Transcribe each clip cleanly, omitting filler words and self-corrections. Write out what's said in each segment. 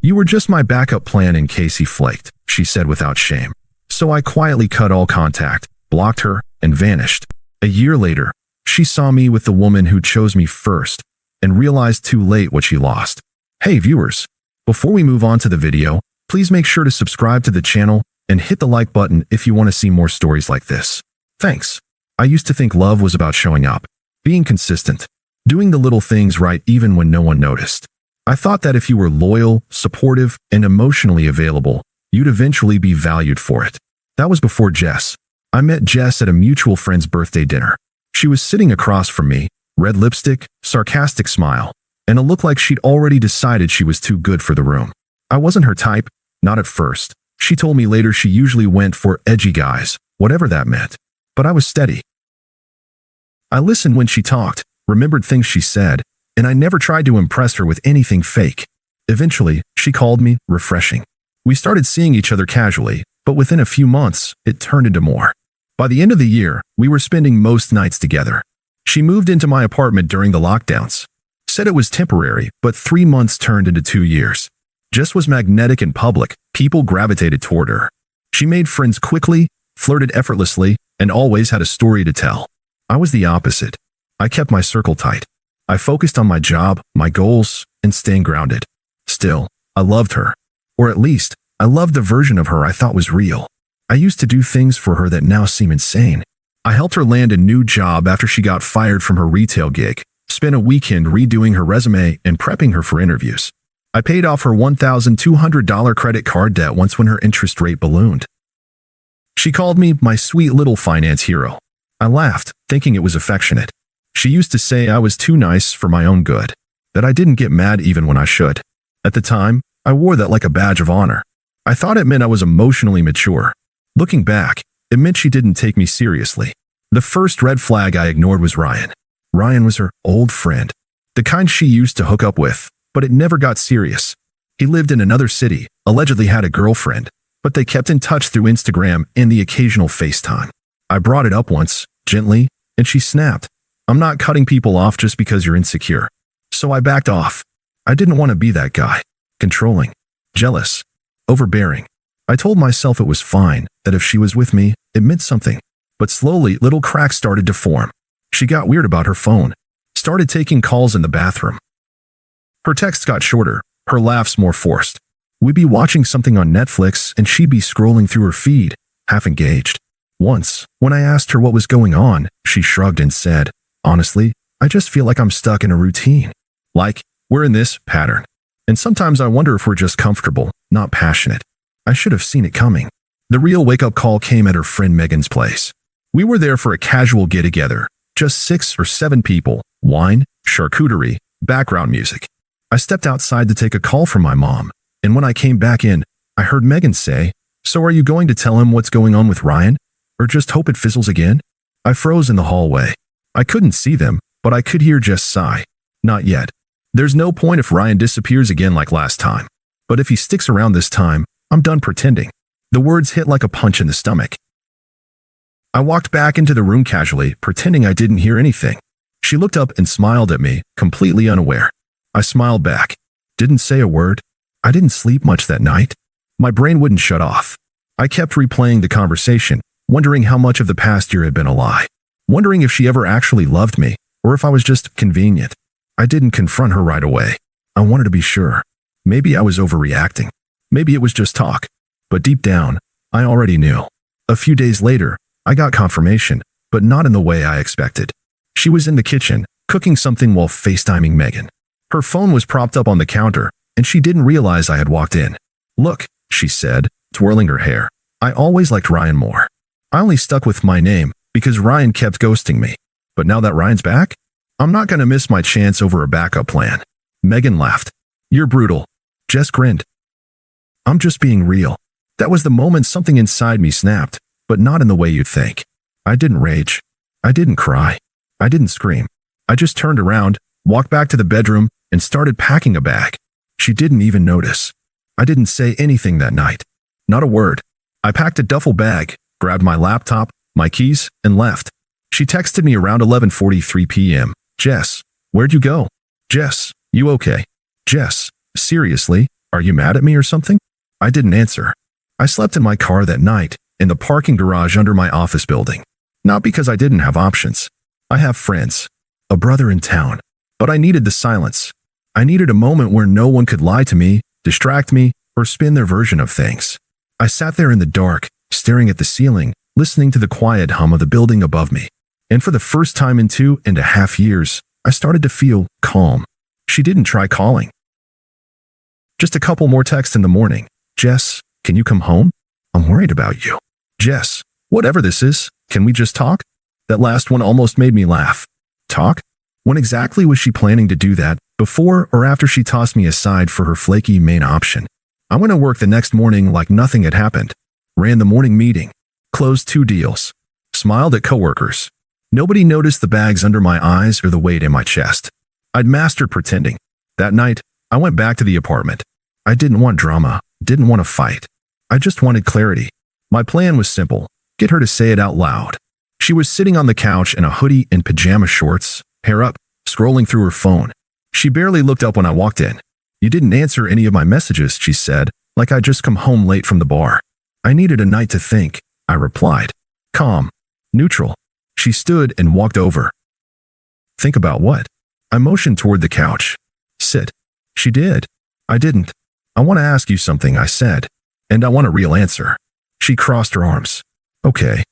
"You were just my backup plan in case he flaked," she said without shame. So I quietly cut all contact, blocked her, and vanished. A year later, she saw me with the woman who chose me first and realized too late what she lost. Hey viewers, before we move on to the video, please make sure to subscribe to the channel and hit the like button if you want to see more stories like this. Thanks. I used to think love was about showing up, being consistent, doing the little things right even when no one noticed. I thought that if you were loyal, supportive, and emotionally available, you'd eventually be valued for it. That was before Jess. I met Jess at a mutual friend's birthday dinner. She was sitting across from me, red lipstick, sarcastic smile, and a look like she'd already decided she was too good for the room. I wasn't her type, not at first. She told me later she usually went for edgy guys, whatever that meant. But I was steady. I listened when she talked, remembered things she said, and I never tried to impress her with anything fake. Eventually, she called me, refreshing. We started seeing each other casually, but within a few months, it turned into more. By the end of the year, we were spending most nights together. She moved into my apartment during the lockdowns. Said it was temporary, but 3 months turned into 2 years. Jess was magnetic in public, people gravitated toward her. She made friends quickly, flirted effortlessly, and always had a story to tell. I was the opposite. I kept my circle tight. I focused on my job, my goals, and staying grounded. Still, I loved her. Or at least, I loved the version of her I thought was real. I used to do things for her that now seem insane. I helped her land a new job after she got fired from her retail gig, spent a weekend redoing her resume and prepping her for interviews. I paid off her $1,200 credit card debt once when her interest rate ballooned. She called me my sweet little finance hero. I laughed, thinking it was affectionate. She used to say I was too nice for my own good, that I didn't get mad even when I should. At the time, I wore that like a badge of honor. I thought it meant I was emotionally mature. Looking back, it meant she didn't take me seriously. The first red flag I ignored was Ryan. Ryan was her old friend, the kind she used to hook up with, but it never got serious. He lived in another city, allegedly had a girlfriend, but they kept in touch through Instagram and the occasional FaceTime. I brought it up once, gently, and she snapped. "I'm not cutting people off just because you're insecure." So I backed off. I didn't want to be that guy. Controlling, jealous, overbearing. I told myself it was fine, that if she was with me, it meant something. But slowly, little cracks started to form. She got weird about her phone, started taking calls in the bathroom. Her texts got shorter, her laughs more forced. We'd be watching something on Netflix and she'd be scrolling through her feed, half engaged. Once, when I asked her what was going on, she shrugged and said, "Honestly, I just feel like I'm stuck in a routine. Like, we're in this pattern. And sometimes I wonder if we're just comfortable, not passionate." I should have seen it coming. The real wake-up call came at her friend Megan's place. We were there for a casual get-together, just 6 or 7 people, wine, charcuterie, background music. I stepped outside to take a call from my mom, and when I came back in, I heard Megan say, "So are you going to tell him what's going on with Ryan? Or just hope it fizzles again?" I froze in the hallway. I couldn't see them, but I could hear Jess sigh. "Not yet. There's no point if Ryan disappears again like last time. But if he sticks around this time, I'm done pretending." The words hit like a punch in the stomach. I walked back into the room casually, pretending I didn't hear anything. She looked up and smiled at me, completely unaware. I smiled back. Didn't say a word. I didn't sleep much that night. My brain wouldn't shut off. I kept replaying the conversation, wondering how much of the past year had been a lie. Wondering if she ever actually loved me, or if I was just convenient. I didn't confront her right away. I wanted to be sure. Maybe I was overreacting. Maybe it was just talk. But deep down, I already knew. A few days later, I got confirmation, but not in the way I expected. She was in the kitchen, cooking something while FaceTiming Megan. Her phone was propped up on the counter, and she didn't realize I had walked in. "Look," she said, twirling her hair. "I always liked Ryan more. I only stuck with my name because Ryan kept ghosting me. But now that Ryan's back, I'm not going to miss my chance over a backup plan." Megan laughed. "You're brutal." Jess grinned. "I'm just being real." That was the moment something inside me snapped, but not in the way you'd think. I didn't rage. I didn't cry. I didn't scream. I just turned around, walked back to the bedroom, and started packing a bag. She didn't even notice. I didn't say anything that night. Not a word. I packed a duffel bag, grabbed my laptop, my keys, and left. She texted me around 11:43 p.m. "Jess, where'd you go? Jess, you okay? Jess, seriously, Are you mad at me or something? I didn't answer. I slept in my car that night, in the parking garage under my office building. Not because I didn't have options. I have friends, a brother in town. But I needed the silence. I needed a moment where no one could lie to me, distract me, or spin their version of things. I sat there in the dark, staring at the ceiling, listening to the quiet hum of the building above me. And for the first time in 2.5 years, I started to feel calm. She didn't try calling. Just a couple more texts in the morning. Jess, can you come home? I'm worried about you. Jess, whatever this is, can we just talk? That last one almost made me laugh. Talk? When exactly was she planning to do that, before or after she tossed me aside for her flaky main option? I went to work the next morning like nothing had happened. Ran the morning meeting. Closed 2 deals. Smiled at coworkers. Nobody noticed the bags under my eyes or the weight in my chest. I'd mastered pretending. That night, I went back to the apartment. I didn't want drama, didn't want to fight. I just wanted clarity. My plan was simple. Get her to say it out loud. She was sitting on the couch in a hoodie and pajama shorts, hair up, scrolling through her phone. She barely looked up when I walked in. You didn't answer any of my messages, she said, like I'd just come home late from the bar. I needed a night to think, I replied. Calm. Neutral. She stood and walked over. Think about what? I motioned toward the couch. Sit. She did. I didn't. I want to ask you something, I said. And I want a real answer. She crossed her arms. Okay.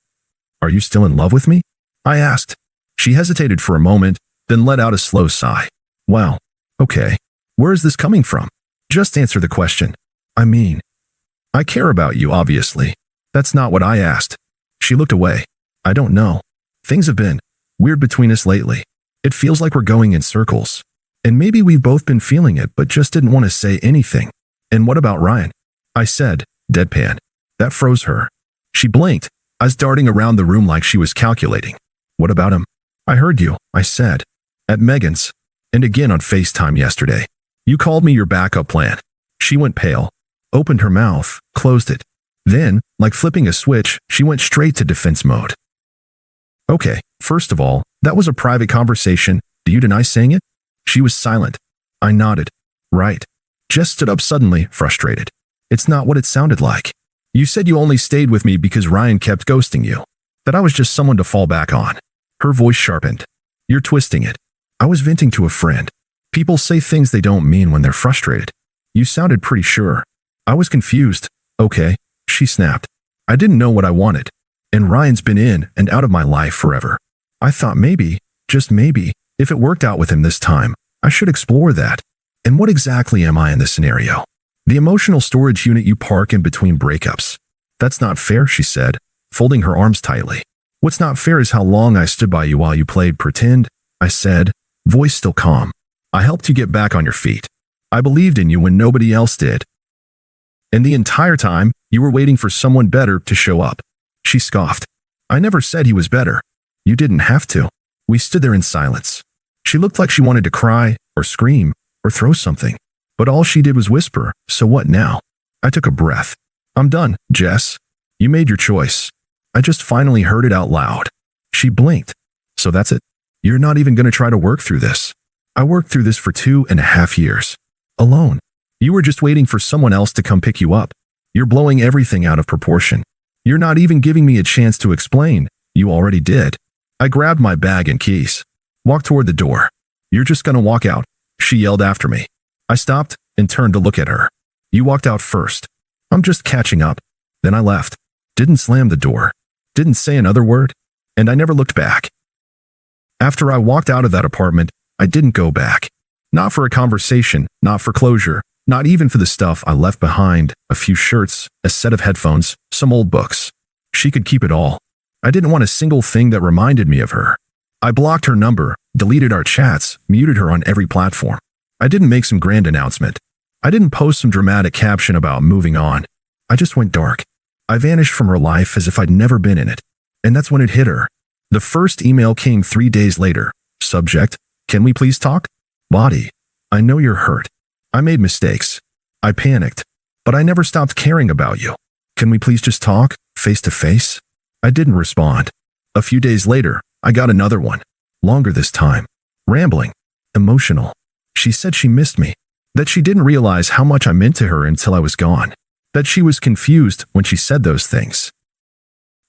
Are you still in love with me? I asked. She hesitated for a moment, then let out a slow sigh. Well, okay. Where is this coming from? Just answer the question. I mean, I care about you, obviously. That's not what I asked. She looked away. I don't know. Things have been weird between us lately. It feels like we're going in circles. And maybe we've both been feeling it, but just didn't want to say anything. And what about Ryan? I said, deadpan. That froze her. She blinked, eyes darting around the room like she was calculating. What about him? I heard you, I said. At Megan's. And again on FaceTime yesterday. You called me your backup plan. She went pale, opened her mouth, closed it. Then, like flipping a switch, she went straight to defense mode. Okay, first of all, that was a private conversation. Do you deny saying it? She was silent. I nodded. Right. Jess stood up suddenly, frustrated. It's not what it sounded like. You said you only stayed with me because Ryan kept ghosting you. That I was just someone to fall back on. Her voice sharpened. You're twisting it. I was venting to a friend. People say things they don't mean when they're frustrated. You sounded pretty sure. I was confused. Okay, she snapped. I didn't know what I wanted. And Ryan's been in and out of my life forever. I thought maybe, just maybe, if it worked out with him this time, I should explore that. And what exactly am I in this scenario? The emotional storage unit you park in between breakups. That's not fair, she said, folding her arms tightly. What's not fair is how long I stood by you while you played pretend, I said, voice still calm. I helped you get back on your feet. I believed in you when nobody else did. And the entire time, you were waiting for someone better to show up. She scoffed. I never said he was better. You didn't have to. We stood there in silence. She looked like she wanted to cry, or scream, or throw something. But all she did was whisper, so what now? I took a breath. I'm done, Jess. You made your choice. I just finally heard it out loud. She blinked. So that's it? You're not even going to try to work through this? I worked through this for 2.5 years. Alone. You were just waiting for someone else to come pick you up. You're blowing everything out of proportion. You're not even giving me a chance to explain. You already did. I grabbed my bag and keys. Walked toward the door. You're just going to walk out, she yelled after me. I stopped and turned to look at her. You walked out first. I'm just catching up. Then I left. Didn't slam the door. Didn't say another word. And I never looked back. After I walked out of that apartment, I didn't go back. Not for a conversation, not for closure, not even for the stuff I left behind, a few shirts, a set of headphones, some old books. She could keep it all. I didn't want a single thing that reminded me of her. I blocked her number, deleted our chats, muted her on every platform. I didn't make some grand announcement. I didn't post some dramatic caption about moving on. I just went dark. I vanished from her life as if I'd never been in it. And that's when it hit her. The first email came 3 days later. Subject, can we please talk? Body, I know you're hurt. I made mistakes. I panicked. But I never stopped caring about you. Can we please just talk, face to face? I didn't respond. A few days later, I got another one. Longer this time. Rambling. Emotional. She said she missed me. That she didn't realize how much I meant to her until I was gone. That she was confused when she said those things.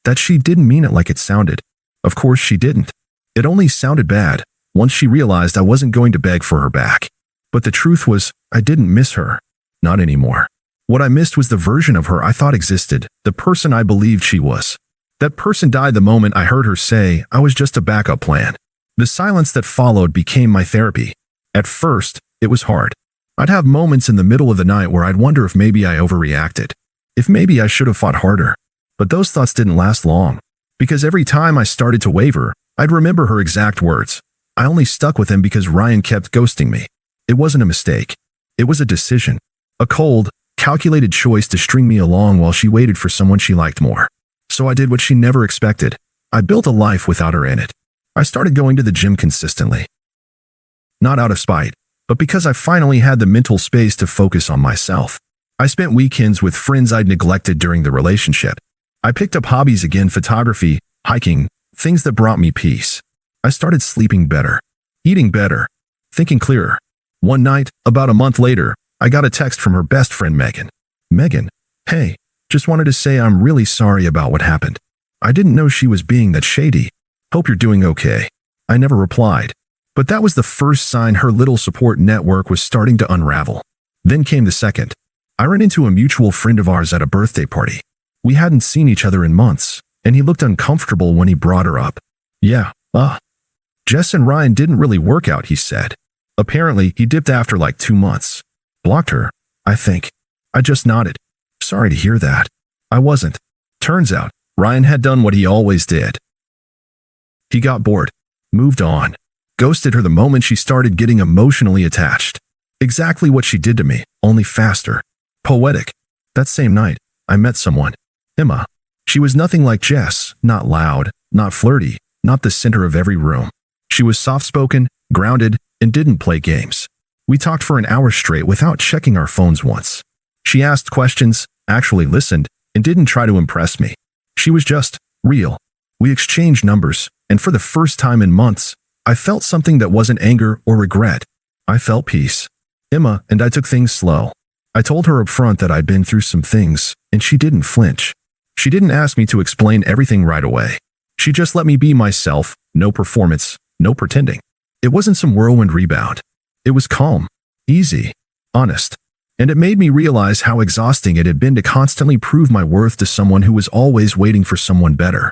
That she didn't mean it like it sounded. Of course she didn't. It only sounded bad once she realized I wasn't going to beg for her back. But the truth was, I didn't miss her. Not anymore. What I missed was the version of her I thought existed, the person I believed she was. That person died the moment I heard her say I was just a backup plan. The silence that followed became my therapy. At first, it was hard. I'd have moments in the middle of the night where I'd wonder if maybe I overreacted. If maybe I should have fought harder. But those thoughts didn't last long. Because every time I started to waver, I'd remember her exact words. I only stuck with him because Ryan kept ghosting me. It wasn't a mistake. It was a decision. A cold, calculated choice to string me along while she waited for someone she liked more. So I did what she never expected. I built a life without her in it. I started going to the gym consistently. Not out of spite, but because I finally had the mental space to focus on myself. I spent weekends with friends I'd neglected during the relationship. I picked up hobbies again, photography, hiking, things that brought me peace. I started sleeping better, eating better, thinking clearer. One night, about a month later, I got a text from her best friend Megan. Megan, hey, just wanted to say I'm really sorry about what happened. I didn't know she was being that shady. Hope you're doing okay. I never replied. But that was the first sign her little support network was starting to unravel. Then came the second. I ran into a mutual friend of ours at a birthday party. We hadn't seen each other in months, and he looked uncomfortable when he brought her up. Yeah, Jess and Ryan didn't really work out, he said. Apparently, he dipped after like 2 months. Blocked her, I think. I just nodded. Sorry to hear that. I wasn't. Turns out, Ryan had done what he always did. He got bored, moved on, ghosted her the moment she started getting emotionally attached. Exactly what she did to me, only faster. Poetic. That same night, I met someone. Emma. She was nothing like Jess, not loud, not flirty, not the center of every room. She was soft-spoken, grounded, and didn't play games. We talked for an hour straight without checking our phones once. She asked questions, actually listened, and didn't try to impress me. She was just real. We exchanged numbers, and for the first time in months, I felt something that wasn't anger or regret. I felt peace. Emma and I took things slow. I told her up front that I'd been through some things, and she didn't flinch. She didn't ask me to explain everything right away. She just let me be myself, no performance, no pretending. It wasn't some whirlwind rebound. It was calm, easy, honest. And it made me realize how exhausting it had been to constantly prove my worth to someone who was always waiting for someone better.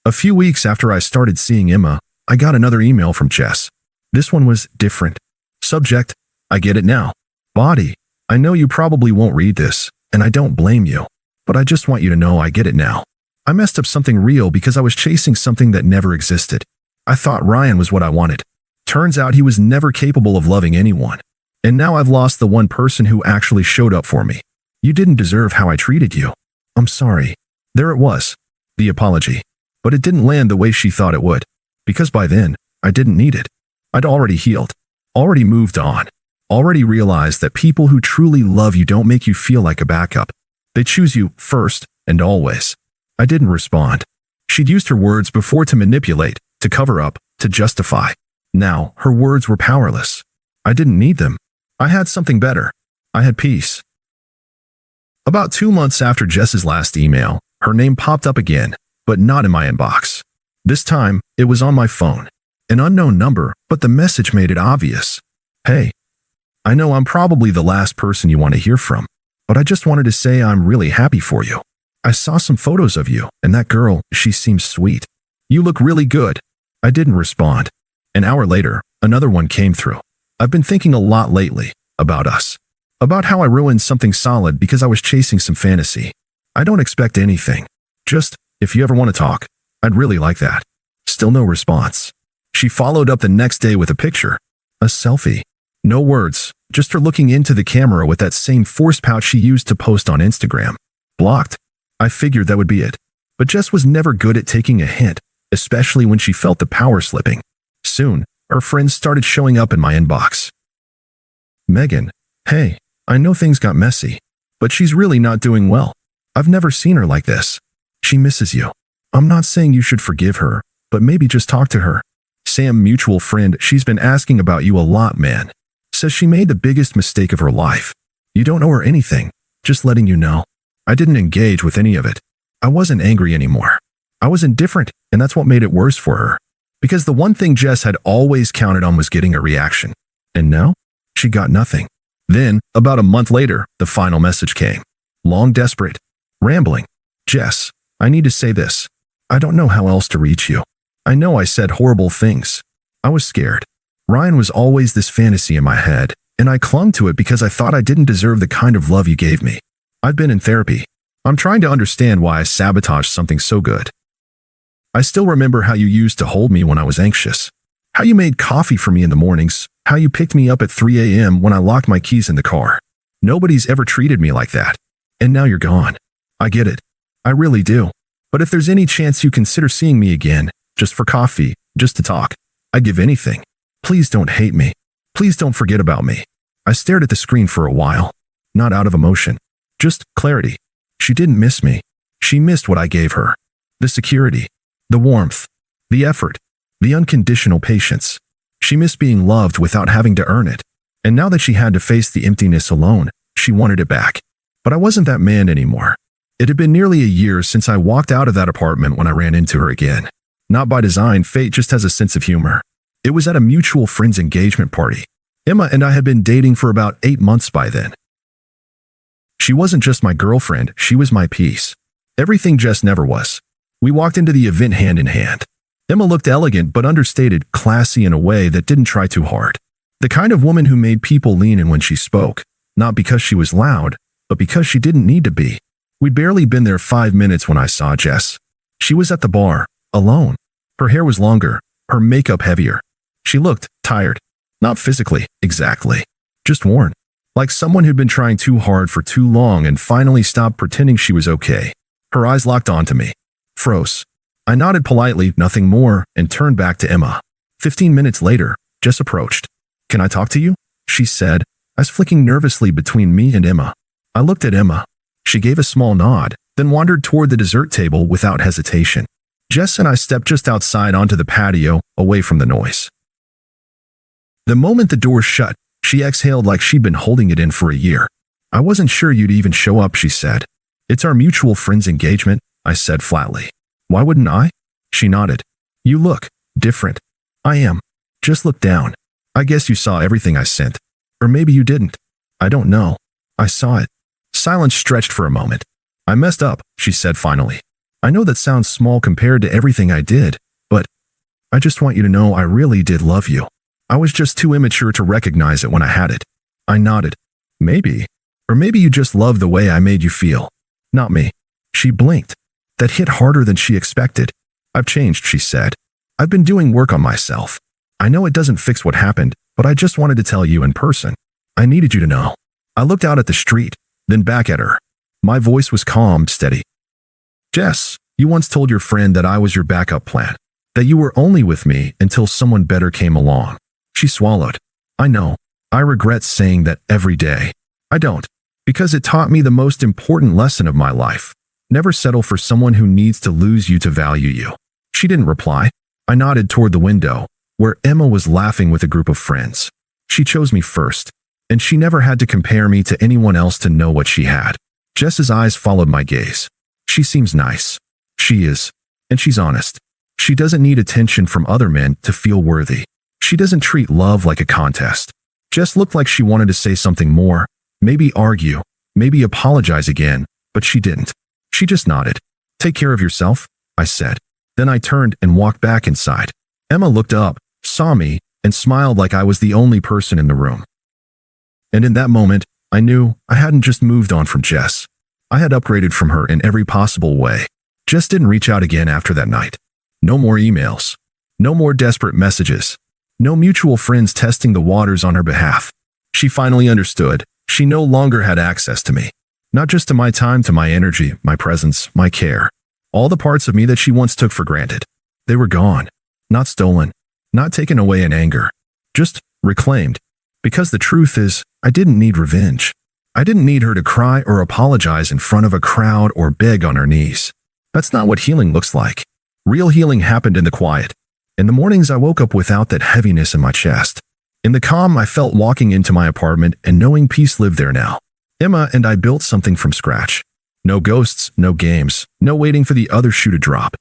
A few weeks after I started seeing Emma, I got another email from Jess. This one was different. Subject, I get it now. Body, I know you probably won't read this, and I don't blame you. But I just want you to know I get it now. I messed up something real because I was chasing something that never existed. I thought Ryan was what I wanted. Turns out he was never capable of loving anyone. And now I've lost the one person who actually showed up for me. You didn't deserve how I treated you. I'm sorry. There it was. The apology. But it didn't land the way she thought it would. Because by then, I didn't need it. I'd already healed. Already moved on. Already realized that people who truly love you don't make you feel like a backup. They choose you first and always. I didn't respond. She'd used her words before to manipulate, to cover up, to justify. Now, her words were powerless. I didn't need them. I had something better. I had peace. About 2 months after Jess's last email, her name popped up again, but not in my inbox. This time, it was on my phone. An unknown number, but the message made it obvious. Hey, I know I'm probably the last person you want to hear from, but I just wanted to say I'm really happy for you. I saw some photos of you, and that girl, she seems sweet. You look really good. I didn't respond. An hour later, another one came through. I've been thinking a lot lately about us. About how I ruined something solid because I was chasing some fantasy. I don't expect anything. Just, if you ever want to talk, I'd really like that. Still no response. She followed up the next day with a picture. A selfie. No words, just her looking into the camera with that same force pouch she used to post on Instagram. Blocked. I figured that would be it. But Jess was never good at taking a hint, especially when she felt the power slipping. Soon, her friends started showing up in my inbox. Megan, hey, I know things got messy, but she's really not doing well. I've never seen her like this. She misses you. I'm not saying you should forgive her, but maybe just talk to her. Sam, mutual friend, she's been asking about you a lot, man. Says she made the biggest mistake of her life. You don't owe her anything, just letting you know. I didn't engage with any of it. I wasn't angry anymore. I was indifferent, and that's what made it worse for her. Because the one thing Jess had always counted on was getting a reaction. And now, she got nothing. Then, about a month later, the final message came. Long, desperate, rambling. Jess, I need to say this. I don't know how else to reach you. I know I said horrible things. I was scared. Ryan was always this fantasy in my head, and I clung to it because I thought I didn't deserve the kind of love you gave me. I've been in therapy. I'm trying to understand why I sabotaged something so good. I still remember how you used to hold me when I was anxious. How you made coffee for me in the mornings. How you picked me up at 3 a.m. when I locked my keys in the car. Nobody's ever treated me like that. And now you're gone. I get it. I really do. But if there's any chance you consider seeing me again, just for coffee, just to talk, I'd give anything. Please don't hate me. Please don't forget about me. I stared at the screen for a while. Not out of emotion. Just clarity. She didn't miss me. She missed what I gave her. The security. The warmth. The effort. The unconditional patience. She missed being loved without having to earn it. And now that she had to face the emptiness alone, she wanted it back. But I wasn't that man anymore. It had been nearly a year since I walked out of that apartment when I ran into her again. Not by design, fate just has a sense of humor. It was at a mutual friend's engagement party. Emma and I had been dating for about 8 months by then. She wasn't just my girlfriend, she was my peace. Everything Jess never was. We walked into the event hand in hand. Emma looked elegant but understated, classy in a way that didn't try too hard. The kind of woman who made people lean in when she spoke, not because she was loud, but because she didn't need to be. We'd barely been there 5 minutes when I saw Jess. She was at the bar, alone. Her hair was longer, her makeup heavier. She looked tired. Not physically, exactly. Just worn. Like someone who'd been trying too hard for too long and finally stopped pretending she was okay. Her eyes locked onto me. Froze. I nodded politely, nothing more, and turned back to Emma. 15 minutes later, Jess approached. Can I talk to you? She said, eyes flicking nervously between me and Emma. I looked at Emma. She gave a small nod, then wandered toward the dessert table without hesitation. Jess and I stepped just outside onto the patio, away from the noise. The moment the door shut, she exhaled like she'd been holding it in for a year. I wasn't sure you'd even show up, she said. It's our mutual friend's engagement, I said flatly. Why wouldn't I? She nodded. You look different. I am. Just look down. I guess you saw everything I sent. Or maybe you didn't. I don't know. I saw it. Silence stretched for a moment. I messed up, she said finally. I know that sounds small compared to everything I did, but I just want you to know I really did love you. I was just too immature to recognize it when I had it. I nodded. Maybe. Or maybe you just loved the way I made you feel. Not me. She blinked. That hit harder than she expected. I've changed, she said. I've been doing work on myself. I know it doesn't fix what happened, but I just wanted to tell you in person. I needed you to know. I looked out at the street, then back at her. My voice was calm, steady. Jess, you once told your friend that I was your backup plan, that you were only with me until someone better came along. She swallowed. I know. I regret saying that every day. I don't. Because it taught me the most important lesson of my life. Never settle for someone who needs to lose you to value you. She didn't reply. I nodded toward the window, where Emma was laughing with a group of friends. She chose me first, and she never had to compare me to anyone else to know what she had. Jess's eyes followed my gaze. She seems nice. She is. And she's honest. She doesn't need attention from other men to feel worthy. She doesn't treat love like a contest. Jess looked like she wanted to say something more, maybe argue, maybe apologize again, but she didn't. She just nodded. Take care of yourself, I said. Then I turned and walked back inside. Emma looked up, saw me, and smiled like I was the only person in the room. And in that moment, I knew I hadn't just moved on from Jess. I had upgraded from her in every possible way. Jess didn't reach out again after that night. No more emails. No more desperate messages. No mutual friends testing the waters on her behalf. She finally understood. She no longer had access to me. Not just to my time, to my energy, my presence, my care. All the parts of me that she once took for granted. They were gone. Not stolen. Not taken away in anger. Just reclaimed. Because the truth is, I didn't need revenge. I didn't need her to cry or apologize in front of a crowd or beg on her knees. That's not what healing looks like. Real healing happened in the quiet. In the mornings I woke up without that heaviness in my chest. In the calm, I felt walking into my apartment and knowing peace lived there now. Emma and I built something from scratch. No ghosts, no games, no waiting for the other shoe to drop.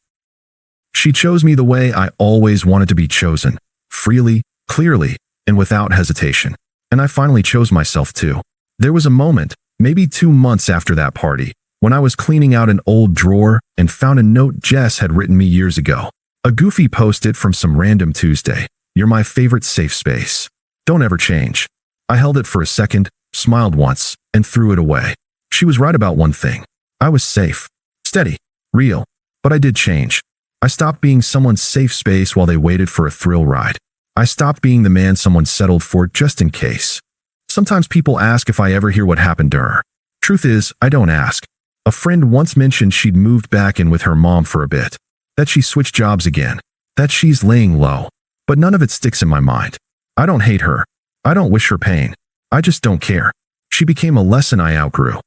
She chose me the way I always wanted to be chosen, freely, clearly, and without hesitation. And I finally chose myself too. There was a moment, maybe 2 months after that party, when I was cleaning out an old drawer and found a note Jess had written me years ago. A goofy post-it from some random Tuesday. "You're my favorite safe space. Don't ever change." I held it for a second, smiled once, and threw it away. She was right about one thing. I was safe, steady, real, but I did change. I stopped being someone's safe space while they waited for a thrill ride. I stopped being the man someone settled for just in case. Sometimes people ask if I ever hear what happened to her. Truth is, I don't ask. A friend once mentioned she'd moved back in with her mom for a bit, that she switched jobs again, that she's laying low, but none of it sticks in my mind. I don't hate her. I don't wish her pain. I just don't care. She became a lesson I outgrew.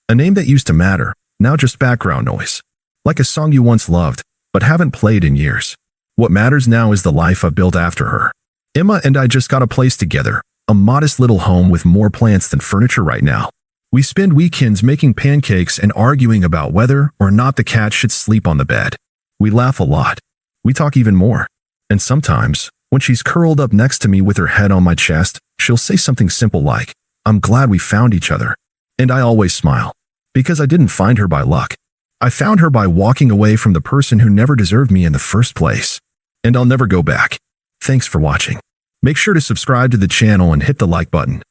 A name that used to matter, now just background noise. Like a song you once loved, but haven't played in years. What matters now is the life I've built after her. Emma and I just got a place together, a modest little home with more plants than furniture right now. We spend weekends making pancakes and arguing about whether or not the cat should sleep on the bed. We laugh a lot. We talk even more. And sometimes, when she's curled up next to me with her head on my chest, she'll say something simple like, "I'm glad we found each other." And I always smile. Because I didn't find her by luck. I found her by walking away from the person who never deserved me in the first place. And I'll never go back. Thanks for watching. Make sure to subscribe to the channel and hit the like button.